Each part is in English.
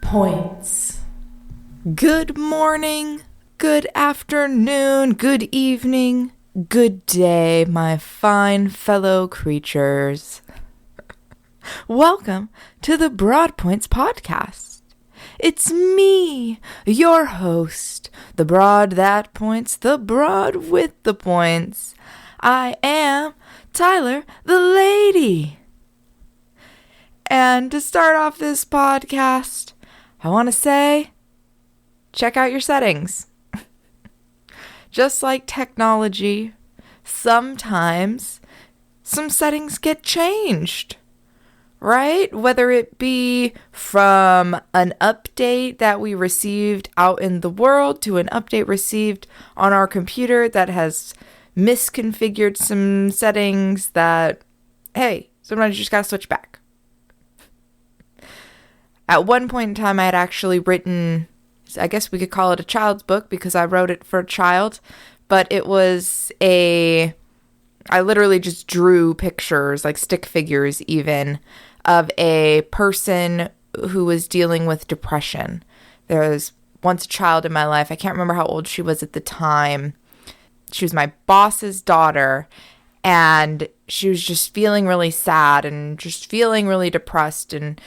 Points. Good morning, good afternoon, good evening, good day, my fine fellow creatures. Welcome to the Broad Points podcast. It's me, your host, the broad that points, the broad with the points. I am Tyler the Lady. And to start off this podcast, I want to say, check out your settings. Just like technology, sometimes some settings get changed, right? Whether it be from an update that we received out in the world to an update received on our computer that has misconfigured some settings that, hey, sometimes you just gotta switch back. At one point in time, I had actually written, I guess we could call it a child's book because I wrote it for a child, but it was I literally just drew pictures, like stick figures even, of a person who was dealing with depression. There was once a child in my life. I can't remember how old she was at the time. She was my boss's daughter, and she was just feeling really sad and just feeling really depressed. And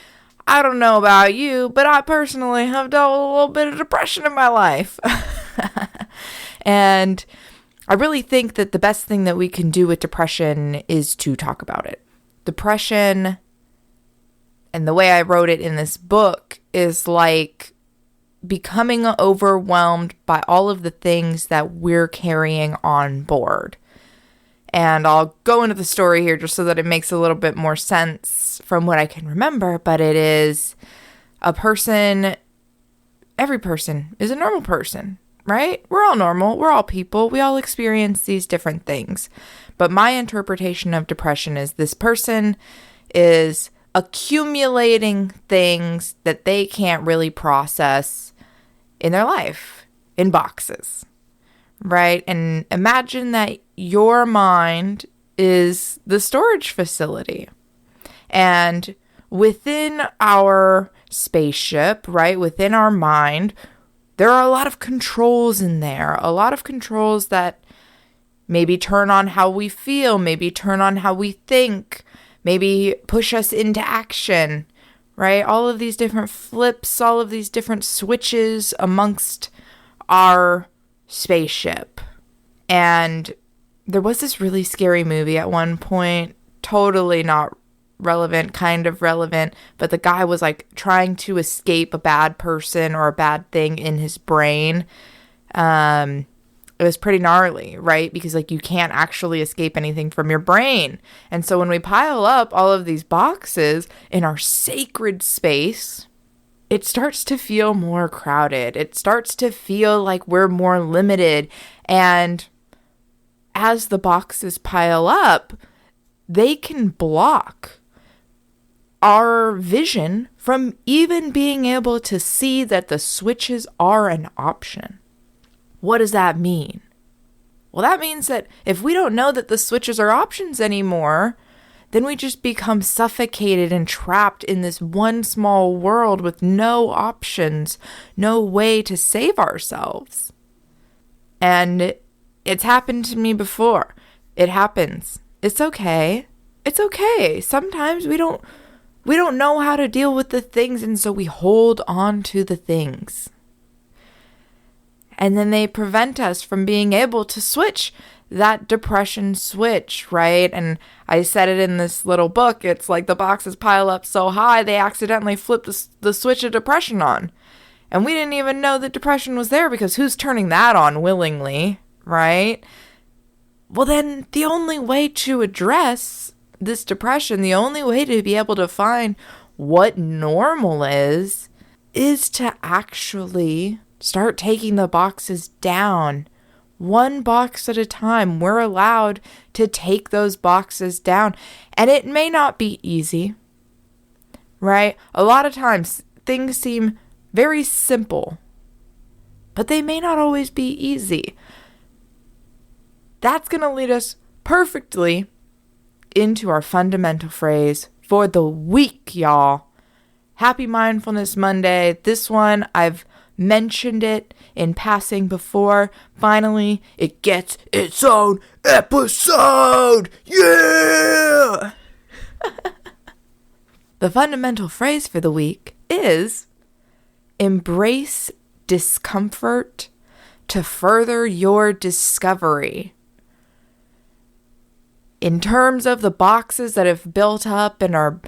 I don't know about you, but I personally have dealt with a little bit of depression in my life. And I really think that the best thing that we can do with depression is to talk about it. Depression, and the way I wrote it in this book, is like becoming overwhelmed by all of the things that we're carrying on board. And I'll go into the story here just so that it makes a little bit more sense from what I can remember. But it is a person, every person is a normal person, right? We're all normal. We're all people. We all experience these different things. But my interpretation of depression is this person is accumulating things that they can't really process in their life in boxes. Right? And imagine that your mind is the storage facility. And within our spaceship, right, within our mind, there are a lot of controls in there. A lot of controls that maybe turn on how we feel, maybe turn on how we think, maybe push us into action, right? All of these different flips, all of these different switches amongst our spaceship. And there was this really scary movie at one point, totally not relevant, kind of relevant, but the guy was like trying to escape a bad person or a bad thing in his brain. It was pretty gnarly, right? Because like you can't actually escape anything from your brain. And so when we pile up all of these boxes in our sacred space, it starts to feel more crowded. It starts to feel like we're more limited. And as the boxes pile up, they can block our vision from even being able to see that the switches are an option. What does that mean? Well, that means that if we don't know that the switches are options anymore, then we just become suffocated and trapped in this one small world with no options, no way to save ourselves. And it's happened to me before. It happens. It's okay. It's okay. Sometimes we don't know how to deal with the things, and so we hold on to the things. And then they prevent us from being able to switch that depression switch, right? And I said it in this little book. It's like the boxes pile up so high, they accidentally flip the switch of depression on. And we didn't even know that depression was there because who's turning that on willingly, right? Well, then the only way to address this depression, the only way to be able to find what normal is to actually start taking the boxes down one box at a time. We're allowed to take those boxes down. And it may not be easy, right? A lot of times things seem very simple, but they may not always be easy. That's going to lead us perfectly into our fundamental phrase for the week, y'all. Happy Mindfulness Monday. This one, I've mentioned it in passing before. Finally, it gets its own episode. Yeah! The fundamental phrase for the week is embrace discomfort to further your discovery. In terms of the boxes that have built up and are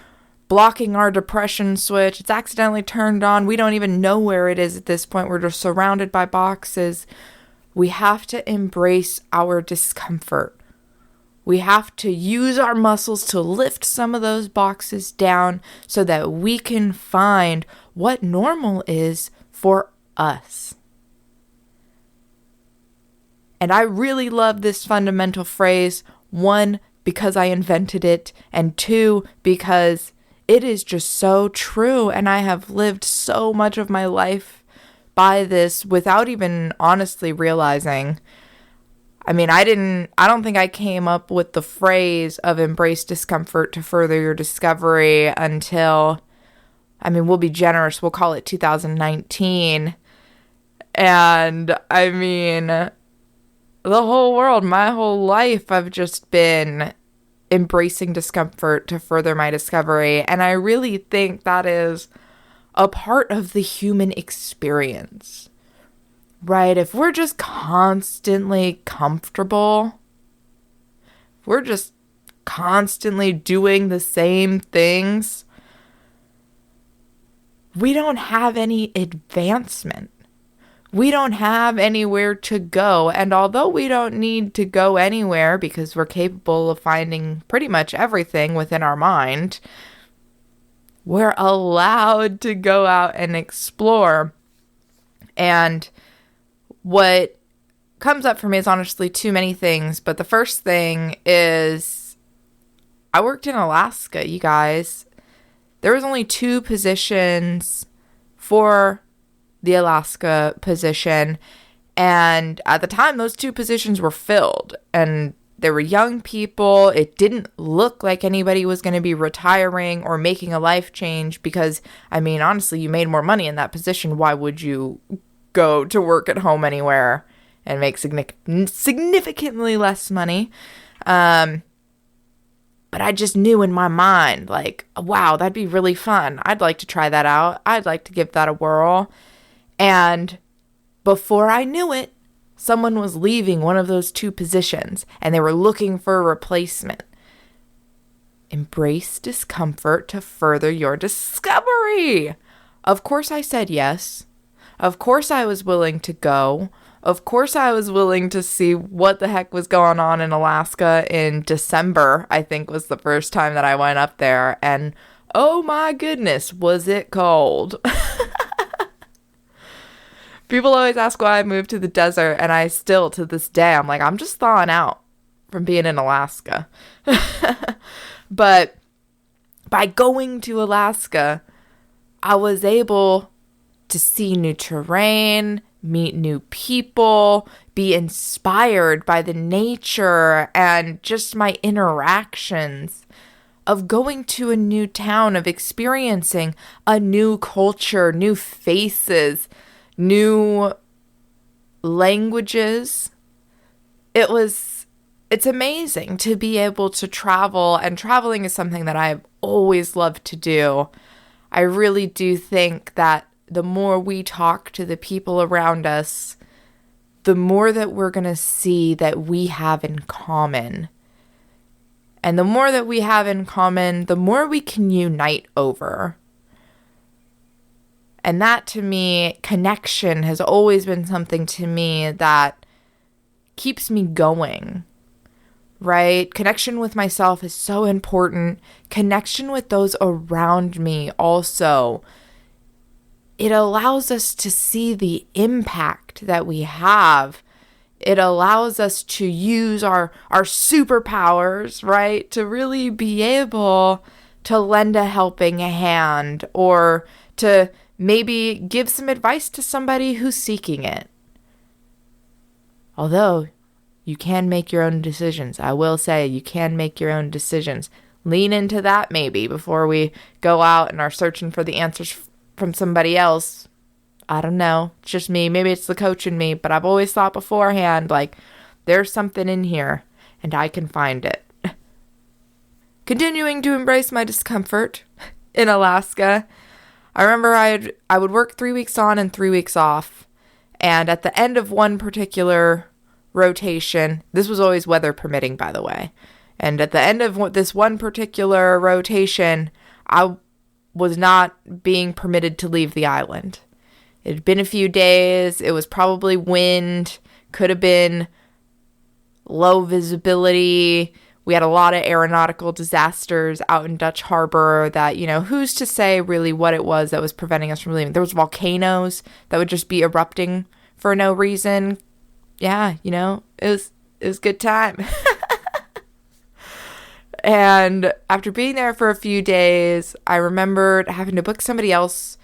blocking our depression switch, it's accidentally turned on. We don't even know where it is at this point. We're just surrounded by boxes. We have to embrace our discomfort. We have to use our muscles to lift some of those boxes down so that we can find what normal is for us. And I really love this fundamental phrase. One, because I invented it, and two, because it is just so true, and I have lived so much of my life by this without even honestly realizing. I mean, I don't think I came up with the phrase of embrace discomfort to further your discovery until, we'll be generous, we'll call it 2019. And the whole world, my whole life, I've just been embracing discomfort to further my discovery. And I really think that is a part of the human experience, right? If we're just constantly comfortable, if we're just constantly doing the same things, we don't have any advancement. We don't have anywhere to go. And although we don't need to go anywhere because we're capable of finding pretty much everything within our mind, we're allowed to go out and explore. And what comes up for me is honestly too many things. But the first thing is I worked in Alaska, you guys. There was only 2 positions for the Alaska position, and at the time those 2 positions were filled, and there were young people. It didn't look like anybody was going to be retiring or making a life change because, honestly, you made more money in that position. Why would you go to work at home anywhere and make significantly less money? But I just knew in my mind, wow, that'd be really fun. I'd like to try that out. I'd like to give that a whirl. And before I knew it, someone was leaving one of those 2 positions and they were looking for a replacement. Embrace discomfort to further your discovery. Of course I said yes. Of course I was willing to go. Of course I was willing to see what the heck was going on in Alaska in December, I think was the first time that I went up there. And oh my goodness, was it cold. People always ask why I moved to the desert, and I still, to this day, I'm like, I'm just thawing out from being in Alaska. But by going to Alaska, I was able to see new terrain, meet new people, be inspired by the nature and just my interactions of going to a new town, of experiencing a new culture, new faces, new languages. It's amazing to be able to travel, and traveling is something that I've always loved to do. I really do think that the more we talk to the people around us, the more that we're going to see that we have in common. And the more that we have in common, the more we can unite over. And that, to me, connection has always been something to me that keeps me going, right? Connection with myself is so important. Connection with those around me also. It allows us to see the impact that we have It allows us to use our superpowers, right? To really be able to lend a helping hand or to maybe give some advice to somebody who's seeking it. Although you can make your own decisions. I will say you can make your own decisions. Lean into that maybe before we go out and are searching for the answers from somebody else. I don't know. It's just me. Maybe it's the coach in me, but I've always thought beforehand, like, there's something in here and I can find it. Continuing to embrace my discomfort in Alaska, I remember I would work 3 weeks on and 3 weeks off. And at the end of one particular rotation, this was always weather permitting, by the way. And at the end of this one particular rotation, I was not being permitted to leave the island. It had been a few days. It was probably wind. Could have been low visibility. We had a lot of aeronautical disasters out in Dutch Harbor that, who's to say really what it was that was preventing us from leaving? There was volcanoes that would just be erupting for no reason. Yeah, it was good time. And after being there for a few days, I remembered having to book somebody else.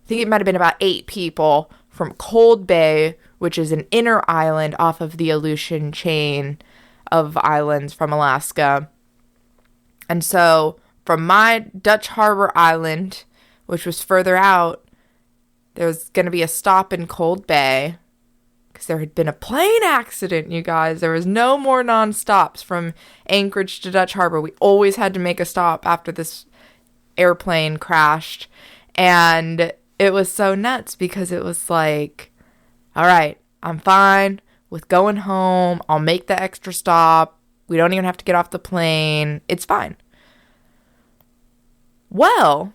I think it might have been about 8 people from Cold Bay, which is an inner island off of the Aleutian chain of islands from Alaska. And so from my Dutch Harbor Island, which was further out, there was going to be a stop in Cold Bay because there had been a plane accident, you guys. There was no more non-stops from Anchorage to Dutch Harbor. We always had to make a stop after this airplane crashed. And it was so nuts because it was like, all right, I'm fine with going home. I'll make the extra stop. We don't even have to get off the plane. It's fine. Well,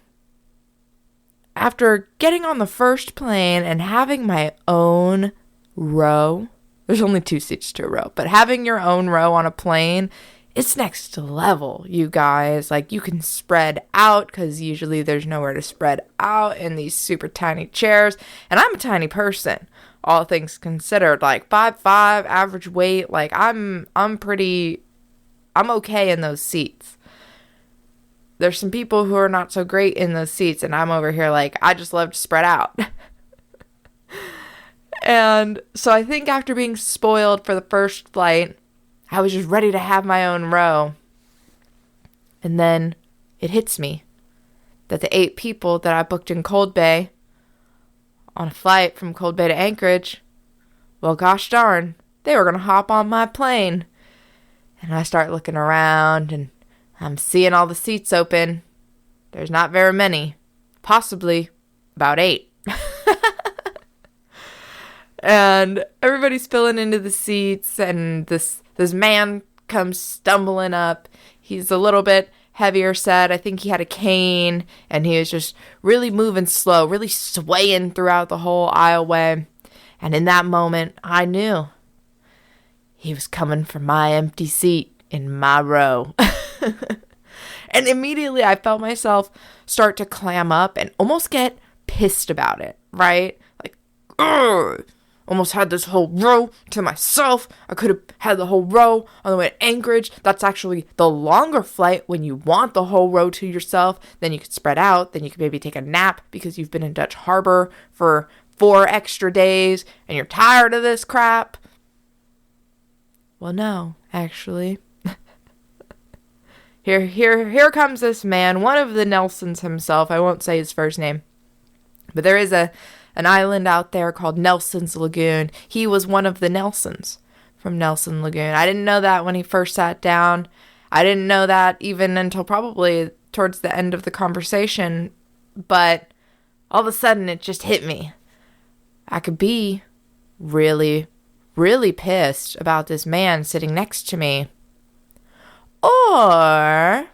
after getting on the first plane and having my own row, there's only 2 seats to a row, but having your own row on a plane, it's next level, you guys. Like, you can spread out because usually there's nowhere to spread out in these super tiny chairs. And I'm a tiny person, all things considered, like 5'5", average weight. Like, I'm okay in those seats. There's some people who are not so great in those seats, and I'm over here like, I just love to spread out. And so I think after being spoiled for the first flight, I was just ready to have my own row. And then it hits me that the 8 people that I booked in Cold Bay on a flight from Cold Bay to Anchorage, well, gosh darn, they were going to hop on my plane. And I start looking around and I'm seeing all the seats open. There's not very many, possibly about 8. And everybody's filling into the seats, and this man comes stumbling up. He's a little bit heavier set. I think he had a cane, and he was just really moving slow, really swaying throughout the whole aisleway. And in that moment, I knew he was coming for my empty seat in my row. And immediately I felt myself start to clam up and almost get pissed about it, right? Like, ugh! Almost had this whole row to myself. I could have had the whole row on the way to Anchorage. That's actually the longer flight when you want the whole row to yourself. Then you could spread out. Then you could maybe take a nap because you've been in Dutch Harbor for 4 extra days and you're tired of this crap. Well, no, actually. Here comes this man, one of the Nelsons himself. I won't say his first name. But there is an island out there called Nelson's Lagoon. He was one of the Nelsons from Nelson Lagoon. I didn't know that when he first sat down. I didn't know that even until probably towards the end of the conversation. But all of a sudden, it just hit me. I could be really, really pissed about this man sitting next to me. Or I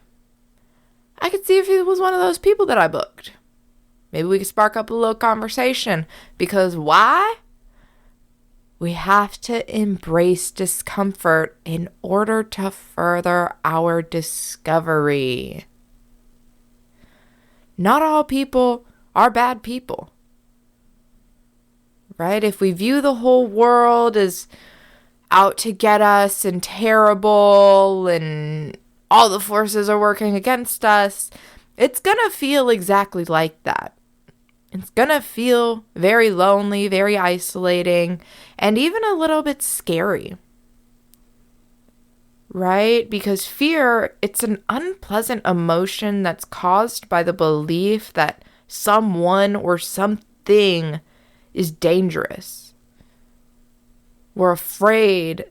could see if he was one of those people that I booked. Maybe we could spark up a little conversation. Because why? We have to embrace discomfort in order to further our discovery. Not all people are bad people. Right? If we view the whole world as out to get us and terrible and all the forces are working against us, it's gonna feel exactly like that. It's gonna feel very lonely, very isolating, and even a little bit scary. Right? Because fear, it's an unpleasant emotion that's caused by the belief that someone or something is dangerous. We're afraid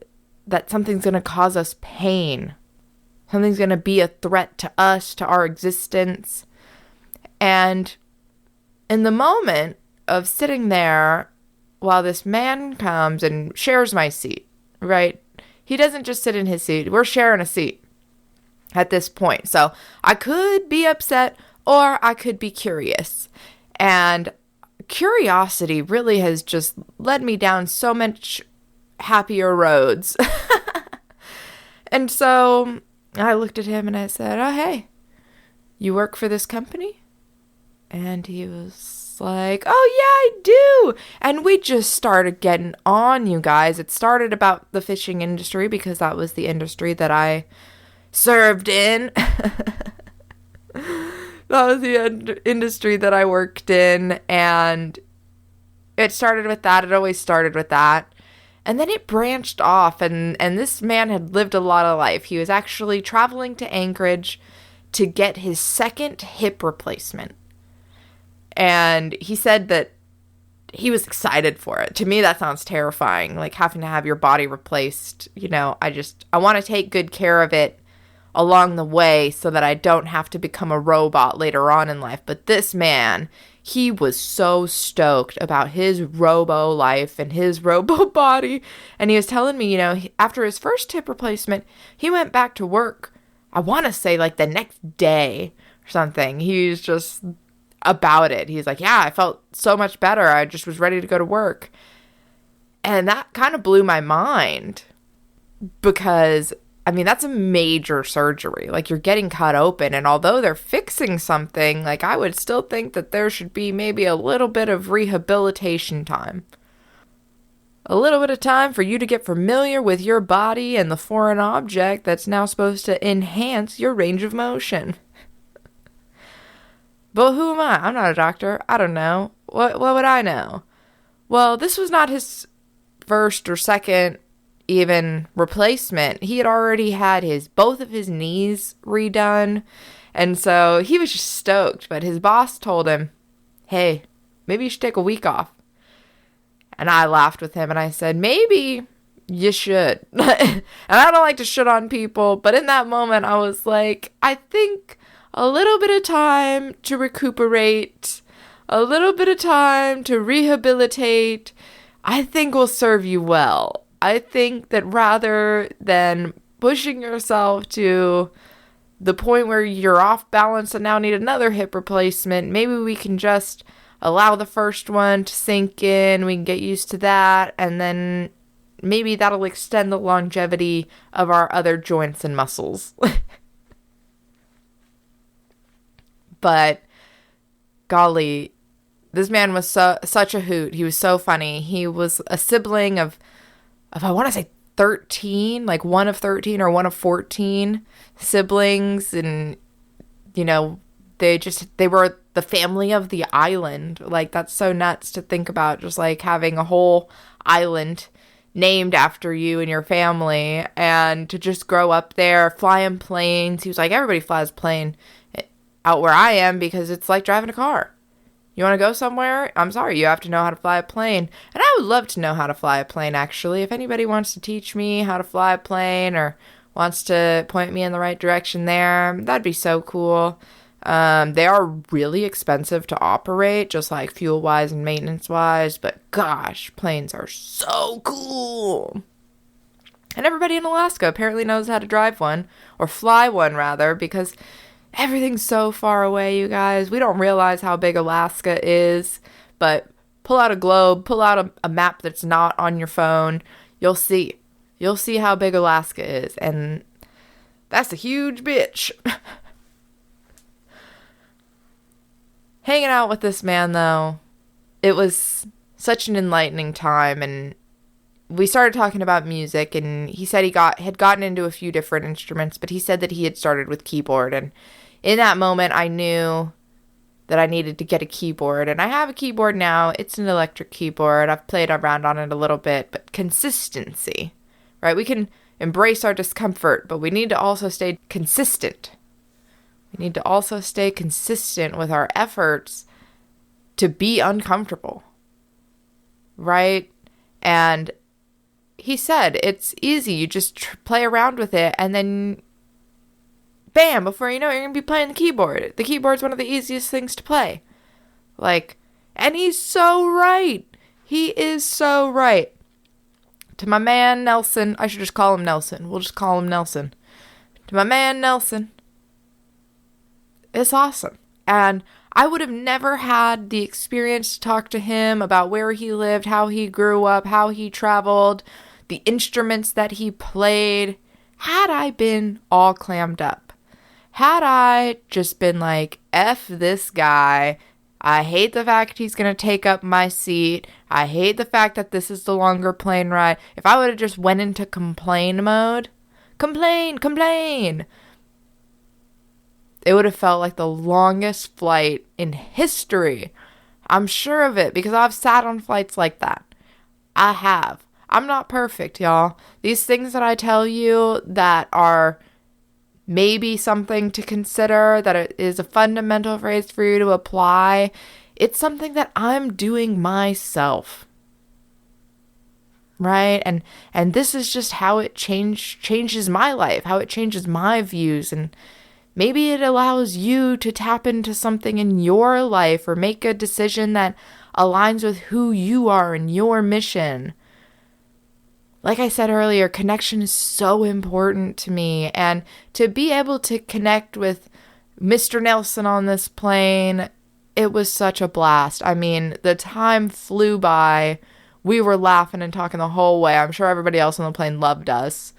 that something's going to cause us pain. Something's going to be a threat to us, to our existence. And in the moment of sitting there while this man comes and shares my seat, right? He doesn't just sit in his seat. We're sharing a seat at this point. So I could be upset or I could be curious. And curiosity really has just led me down so much happier roads. And so I looked at him and I said, "Oh, hey, you work for this company?" And he was like, "Oh, yeah, I do." And we just started getting on, you guys. It started about the fishing industry because that was the industry that I served in. That was the industry that I worked in. And it started with that. It always started with that. And then it branched off. And this man had lived a lot of life. He was actually traveling to Anchorage to get his second hip replacement. And he said that he was excited for it. To me, that sounds terrifying, like having to have your body replaced. You know, I want to take good care of it along the way so that I don't have to become a robot later on in life. But this man, he was so stoked about his robo life and his robo body. And he was telling me, you know, after his first hip replacement, he went back to work, I want to say like the next day or something. He's just about it. He's like, "Yeah, I felt so much better. I just was ready to go to work." And that kind of blew my mind because, I mean, that's a major surgery. Like, you're getting cut open, and although they're fixing something, like, I would still think that there should be maybe a little bit of rehabilitation time. A little bit of time for you to get familiar with your body and the foreign object that's now supposed to enhance your range of motion. But who am I? I'm not a doctor. I don't know. What would I know? Well, this was not his first or second even replacement. He had already had both of his knees redone. And so he was just stoked. But his boss told him, "Hey, maybe you should take a week off." And I laughed with him and I said, "Maybe you should." And I don't like to shit on people. But in that moment, I was like, I think a little bit of time to recuperate, a little bit of time to rehabilitate, I think will serve you well. I think that rather than pushing yourself to the point where you're off balance and now need another hip replacement, maybe we can just allow the first one to sink in, we can get used to that, and then maybe that'll extend the longevity of our other joints and muscles. But golly, this man was such a hoot. He was so funny. He was a sibling of I want to say 13, like one of 13 or one of 14 siblings. And, you know, they were the family of the island. Like, that's so nuts to think about, just like having a whole island named after you and your family, and to just grow up there, flying planes. He was like, everybody flies plane out where I am because it's like driving a car. You want to go somewhere? I'm sorry, you have to know how to fly a plane. And I would love to know how to fly a plane, actually. If anybody wants to teach me how to fly a plane or wants to point me in the right direction there, that'd be so cool. They are really expensive to operate, just like fuel-wise and maintenance-wise. But gosh, planes are so cool. And everybody in Alaska apparently knows how to drive one, or fly one, rather, because everything's so far away, you guys. We don't realize how big Alaska is, but pull out a globe, pull out a map that's not on your phone. You'll see. You'll see how big Alaska is, and that's a huge bitch. Hanging out with this man, though, it was such an enlightening time, and we started talking about music, and he said he had gotten into a few different instruments, but he said that he had started with keyboard. And in that moment, I knew that I needed to get a keyboard. And I have a keyboard now. It's an electric keyboard. I've played around on it a little bit, but consistency, right? We can embrace our discomfort, but we need to also stay consistent. We need to also stay consistent with our efforts to be uncomfortable, right? And he said it's easy. You just play around with it, and then bam, before you know it, you're going to be playing the keyboard. The keyboard's one of the easiest things to play. And he's so right. He is so right. To my man Nelson, I should just call him Nelson. We'll just call him Nelson. To my man Nelson, it's awesome. And I would have never had the experience to talk to him about where he lived, how he grew up, how he traveled, the instruments that he played, had I been all clammed up. Had I just been like, F this guy, I hate the fact he's going to take up my seat, I hate the fact that this is the longer plane ride. If I would have just went into complain mode, complain, it would have felt like the longest flight in history. I'm sure of it, because I've sat on flights like that. I have. I'm not perfect, y'all. These things that I tell you that are maybe something to consider, that it is a fundamental phrase for you to apply, it's something that I'm doing myself, right? And this is just how it changes my life, how it changes my views, and maybe it allows you to tap into something in your life or make a decision that aligns with who you are and your mission. Like I said earlier, connection is so important to me, and to be able to connect with Mr. Nelson on this plane, it was such a blast. I mean, the time flew by. We were laughing and talking the whole way. I'm sure everybody else on the plane loved us,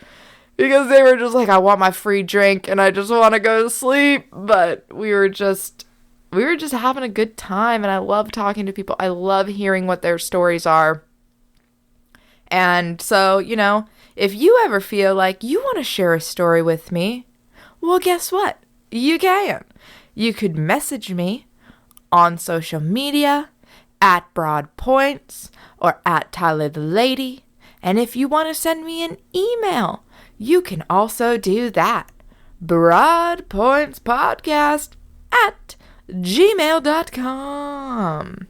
because they were just like, I want my free drink and I just want to go to sleep. But we were just having a good time, and I love talking to people. I love hearing what their stories are. And so, if you ever feel like you want to share a story with me, well, guess what? You can. You could message me on social media at Broad Points or at Tyler the Lady. And if you want to send me an email, you can also do that. broadpointspodcast@gmail.com.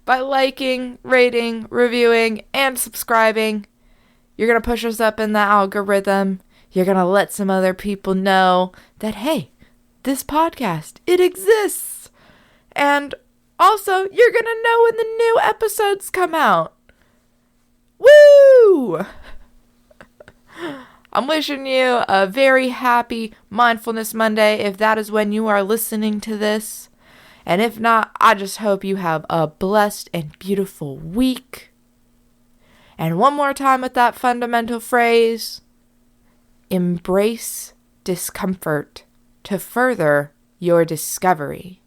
By liking, rating, reviewing, and subscribing, you're going to push us up in the algorithm. You're going to let some other people know that, hey, this podcast, it exists. And also, you're going to know when the new episodes come out. Woo! I'm wishing you a very happy Mindfulness Monday if that is when you are listening to this. And if not, I just hope you have a blessed and beautiful week. And one more time with that fundamental phrase, embrace discomfort to further your discovery.